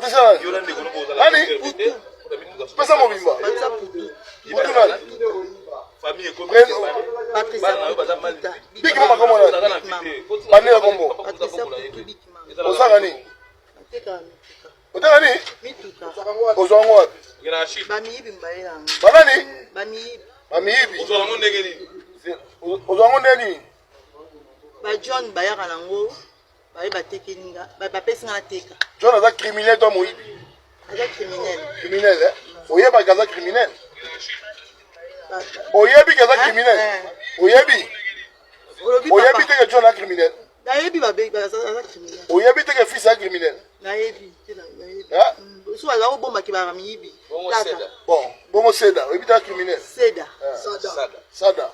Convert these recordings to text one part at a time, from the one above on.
Patricia nani? Pesa mobimba. Putu nani? Famille comme Patricia. Big mama comment là? Panela combo. Osaka ni? Otaka ni? Mituka. Ozwango wapi? Bamiyibi mbaye yango. Banani? Bamiyibi. Ozwango ndenge ni? Ozwango ndenge ni? Ba John bayaka nango. Baye batekeninga. Bapesi nga teka. John aza criminel to moyibi. Aza criminel. Criminel eh? Oyeba kaza criminel. Oyebi kaza criminel. Oyebi. Oyebi te que John a criminel. Nayebi babe baza criminel. Oyebi te que fils a criminel. Nayebi. Ah? So ala oboma ki ba miyibi. Bon, bongo Seda, oyebi te criminel. Seda. Sada.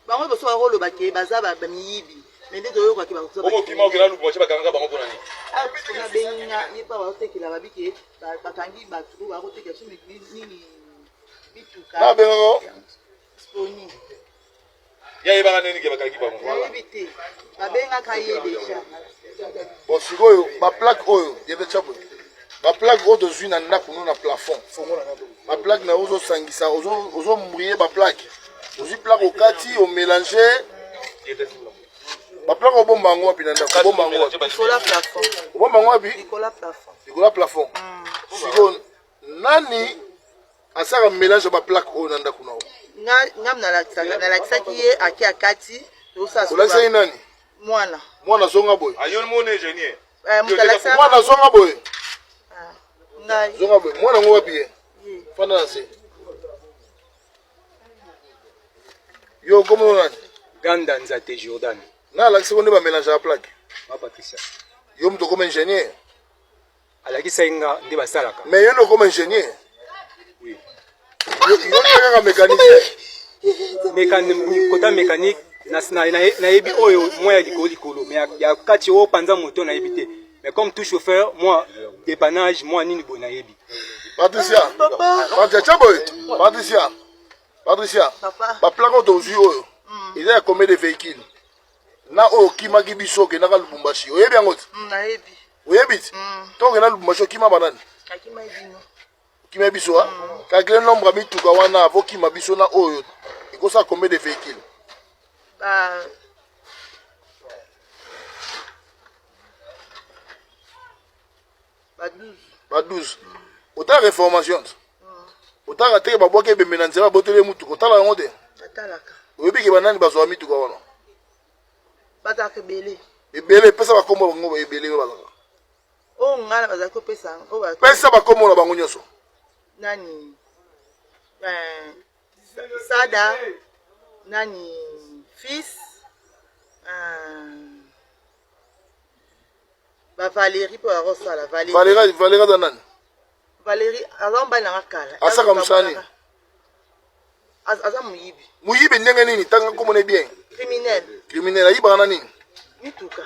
Bango boso rolo bake baza ba miyibi. Mende to yoka ki ba so. Bongo kima okela lubu mwache bakanga bango pona ni. Ah, na benga ni pa ba otekela babike bakangi batu ba otekela so nini bituka. Na bengo. Sponi. Ya yeba nini ke bakangi bango. Yebite. Babenga kaye deja. Bon, sikoyo, ba plaque oyo, yebe chabo. Ba plaque oyo zui na ndako no na plafond. Ba plaque na ozo sangisa, ozo mouiller ba plaque. Ozi plaque au kati, au mélanger. Ba plaque au bon mango puis na ndako, bon mango. Nicolas plafond. Bon mango puis Nicolas plafond. Nicolas plafond. Sikoyo, nani asaka mélange ba plaque oyo na ndako na. Ngam na la ki aki akati, to sa so. Olakisa nani? Mwana zonga boy. Ayon mon ingénieur. Mwana zonga boy. Ngai. Zonga boy. Mwana ngo wapi? Fana na se. Yo komo nani? Ganda Nzate Jordan. Na la seconde ba mélange la plaque. Ma Patricia. Yo mto comme ingénieur. Alaki sainga ndi basalaka. Mais yo no comme ingénieur. Oui. Yo ndaka mécanicien. Mécanique, côté mécanique. Na yebi oyo moya likolo mais ya kati o panza moto na yebi te mais comme tout chauffeur moi dépannage moi nini bo na yebi. Patricia ba plaque to zu oyo il y a combien de véhicules na o kima gibiso ke na ka Lubumbashi oyebi yango na yebi oyebi to ke na Lubumbashi kima banani akima ebino kima biso ka grand nombre mituka wana avo kima biso na oyo ikosa combien de véhicules Ba 12. Autant réformation. Autant que tu as des ménages, tu as des moutou. Autant la honte. Oui, bien que banane bazo mitu kwa wana. Bata ke belé. E belé pesa ba kombo ngo e belé ba. Oh ngala baza ko pesa. O ba. Pesa ba kombo na bango nyoso. Nani? Sada. Nani? Fils. Ba Valérie pour la la Valérie da nani? Valérie azamba na kala. Asaka musani. Aza muyibi. Muyibi ndenge nini tanga komone bien. Criminel ayiba nani? Mituka.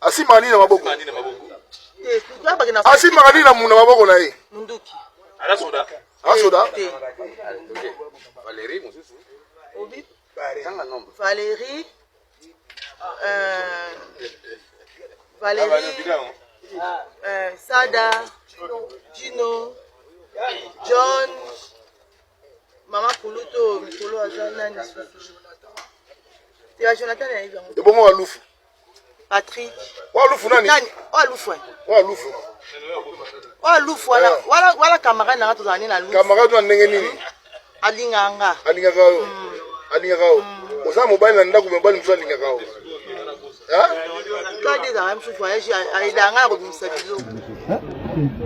Asima nini na maboko? Eh, tuka ba kina. Asima nini na muna maboko na ye? Munduki. Ala soda. Asoda. Valérie mususu. Obi. Valérie. Valérie. Sada. Gino. John. Mama Kuluto, Mikolo Azana Nisusu. C'est Jonathan Naïve. Et bon, Walouf. Patrick. Walouf nani? Walouf. Walouf. Walouf wala camarade na to zani na Louf. Camarade na ndenge nini? Alinganga. Alinganga. Oza mobile na ndako mobile mso alinganga. Hein? Toi des armes sur voyage alidanga ko bisabizo.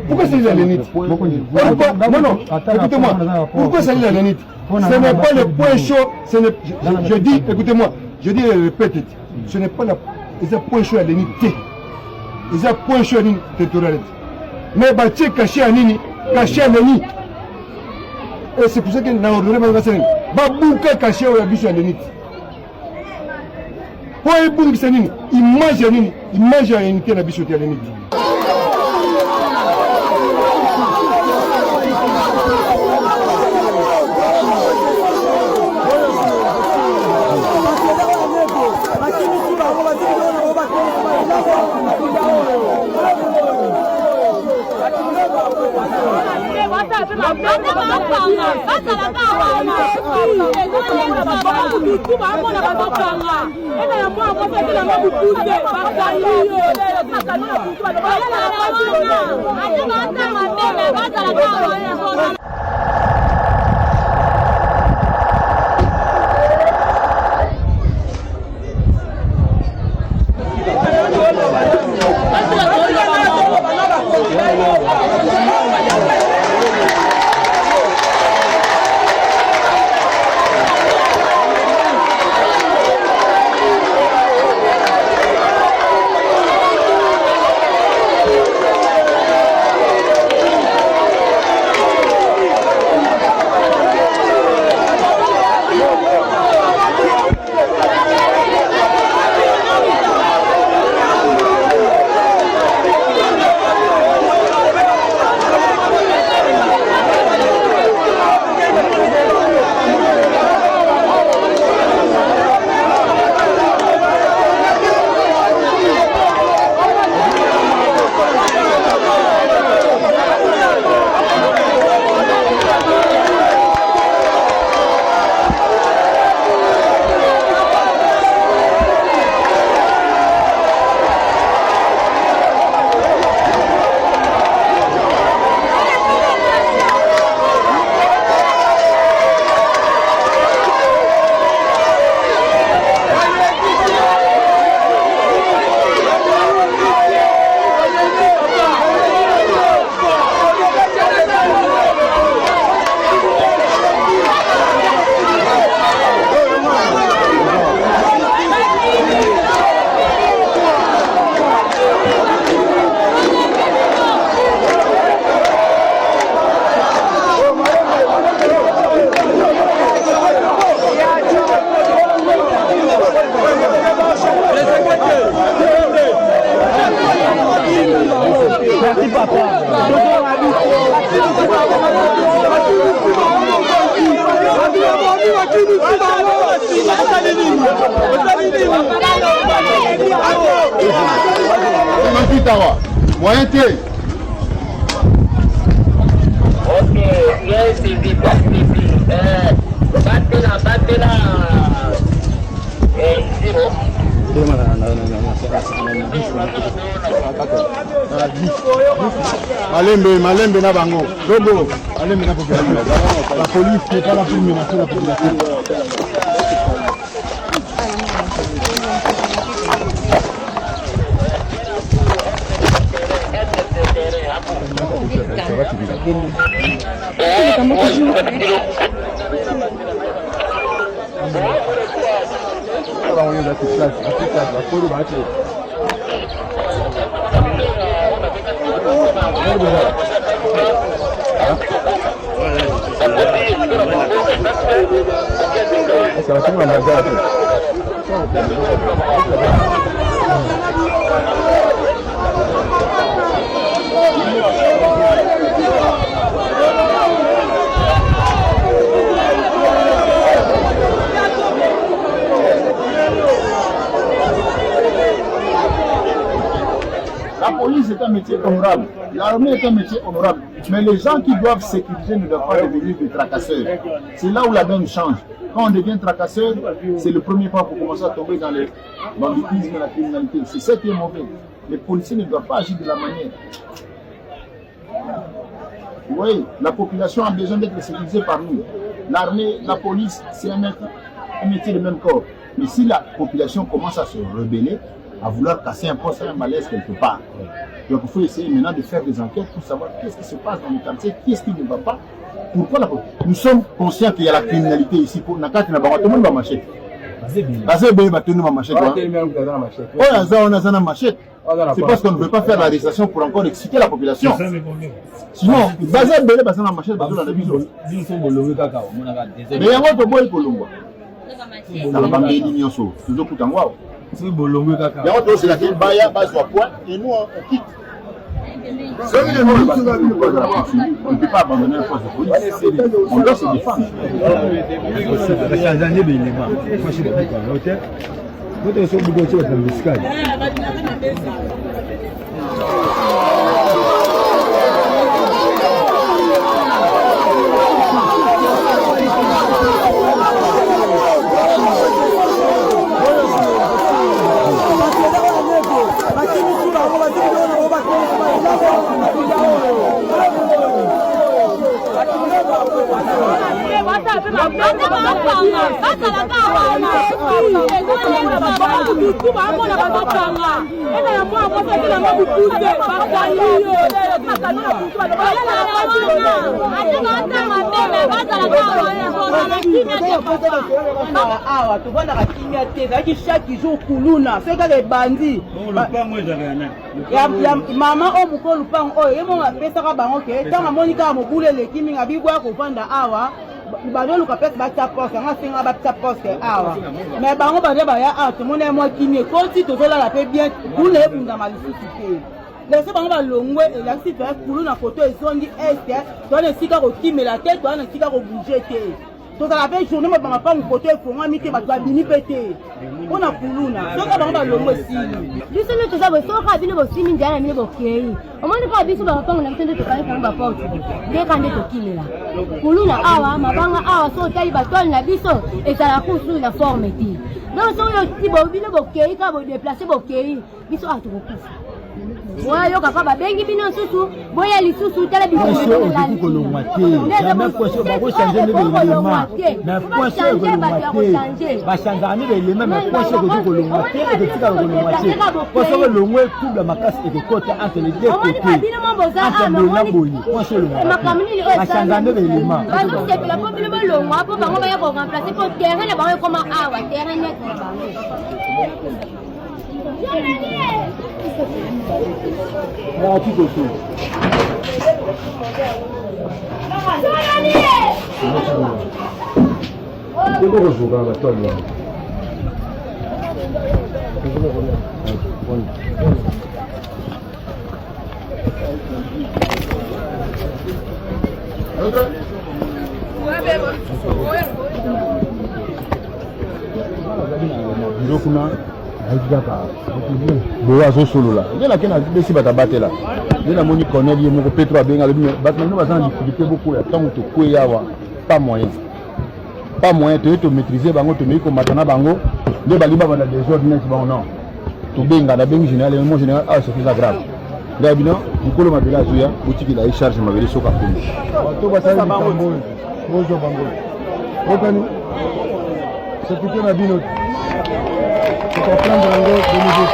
Pourquoi c'est l'anite? Non, écoutez-moi. Pourquoi c'est l'anite? Ce n'est pas le point chaud. Je dis, écoutez-moi, je dis et répète, ce n'est pas le point chaud à l'anite. C'est un point chaud à l'anite. Mais bâti caché à Nini, caché à Nini. Et c'est pour ça que nous avons ordonné ma sœur. Babouka caché à l'anite. Pour les boucs, c'est Nini. Il mange à Nini. Il mange à l'anite, la bichotte à l'anite. Moyen T. Ok, yes, Bibi, battez-la. Zéro. Malembe na bango. Dogo, malembe na population. La police n'est pas là pour menacer la population. La police est un métier honorable, l'armée est un métier honorable, mais les gens qui doivent sécuriser ne doivent pas devenir des tracasseurs. C'est là où la donne change. Quand on devient tracasseur, c'est le premier pas pour commencer à tomber dans le banditisme et la criminalité. C'est ça qui est mauvais. Les policiers ne doivent pas agir de la manière. Oui, la population a besoin d'être sécurisée par nous. L'armée, la police, c'est un métier de même corps. Mais si la population commence à se rebeller, à vouloir casser un poste, un malaise quelque part. Donc il faut essayer maintenant de faire des enquêtes pour savoir qu'est-ce qui se passe dans le quartier, qu'est-ce qui ne va pas. Pourquoi la population? Nous sommes conscients qu'il y a la criminalité ici. Pour Nakati, tout le monde va machette. C'est parce qu'on ne veut pas faire l'arrestation pour encore exciter la population. Sinon, basé Bélé, basé la machette, basé la vision. Mais il y a un autre boy Colombo. Ça va pas gagner l'ignoso. Toujours pour t'envoyer. Il y a autre chose laquelle Baya base au point et nous on quitte. On ne peut pas abandonner un poste de police. On doit se défendre. awa tovandaka kimia te ezalaki chaque jour kuluna soki les bandits ya mama oyo mokolo lupango oyo ye moko apesaka bango ke ntango amoni kaka mobulu eleki mingi abibwaya kovanda awa bazoluka pese batia poste yango asenga batia poste awa mais bango baza baya awa tomoni ye mwa kimia ekoti tozolala mpe bien kuna ebundama lisusu te lese bango balongwe elakisi toya kulu na koto ezongi este toana esika kokimela te toana esika kobouge te tozala mpe journée mobanga mpa mokoto efongwami te bato babini mpe te mpona kuluna soki bango balongwe esili biso nde toza bosoka bino bosimi nzala na bino bokei omoni kaka biso bapango na biso nde tokangi baporte ndeka nde tokimela kuluna awa mabanga awa so otali batole na biso ezala kusu na forme te donc soki oti bobino bokei kaka bodeplace bokei biso awa tokokufa Boyo kaka babengi bino susu boya lisusu tala bino kolongwa te jamais poche bako changer ne belema mais poche kolongwa te ba changer ne belema mais poche kolongwa te et tika kolongwa te poche kolongwa double makasi et côté entre les deux côtés entre le boyi poche kolongwa ba changer ne belema ba c'est la popule bolongwa po bango ba ya ko remplacer pour terrain na bango comme awa terrain net na bango Mon petit coco. C'est quoi le jour à toi là? Boa zo solo là. Il y a quelqu'un qui va t'abattre là. Il y a mon Cornel, il y a mon Petro Abenga, nous avons difficulté beaucoup là. Tant que tu es pas moyen. Pas moyen de te maîtriser, bango te mettre comme matana bango. Les baliba dans des ordres non. Tu benga la benga général, mon général, ah c'est très grave. Gabino, Nicolo Mabila Zuya, boutique il a charge ma vérité sur Capone. Tu vas ça bango. Bonjour bango. Okani. C'est plutôt na bino. Tu comprends de l'angle de nouveau.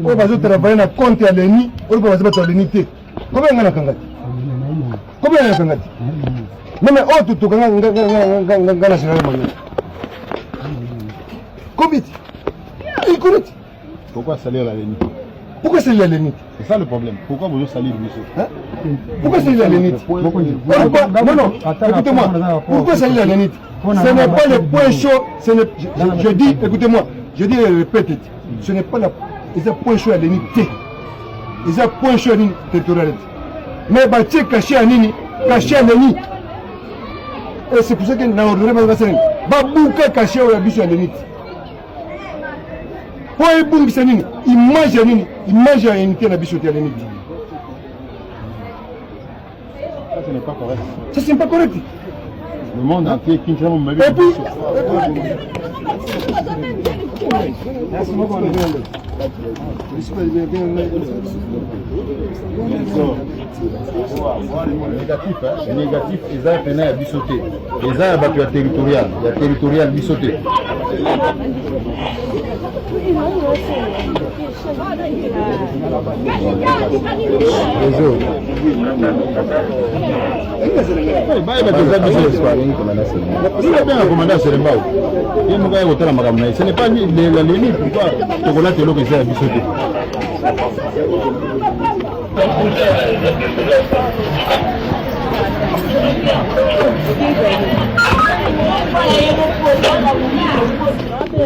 On va travailler na compte ya leni, on va se l'unité. Combien ngana kangati? Combien ngana kangati? Non mais oh tout ngana sera manya. Combien? Écoute. Pourquoi salir la limite? Pourquoi salir la limite? C'est ça le problème. Pourquoi vous salir monsieur? Pourquoi salir la limite? Non, écoutez-moi. Pourquoi salir la limite? Ce n'est pas le point chaud. Je dis, écoutez-moi, je dis et répète, ce n'est pas le point chaud à l'unité. Ils ont point chaud à l'unité territoriale. Mais bâti caché à Nini, caché à Nini. Et c'est pour ça que nous avons ordonné à Bassin. Babouka caché à l'unité. Pour les boum sanini, image à l'unité na bichoté à l'unité. Ça ce n'est pas correct. Ça c'est pas correct. Le monde entier qui nous m'a vu. Et puis merci beaucoup. Négatif, ils ont fait à bissoter. Ils ont battu la territoriale. La territoriale bissoter. Ce n'est pas la ligne pourquoi Togola Telo que c'est à bissoter.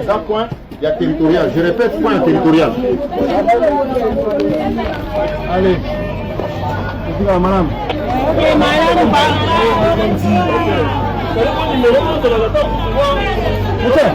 Ça point, il y a territorial. Je répète, point territorial. Allez. Madame. Okay.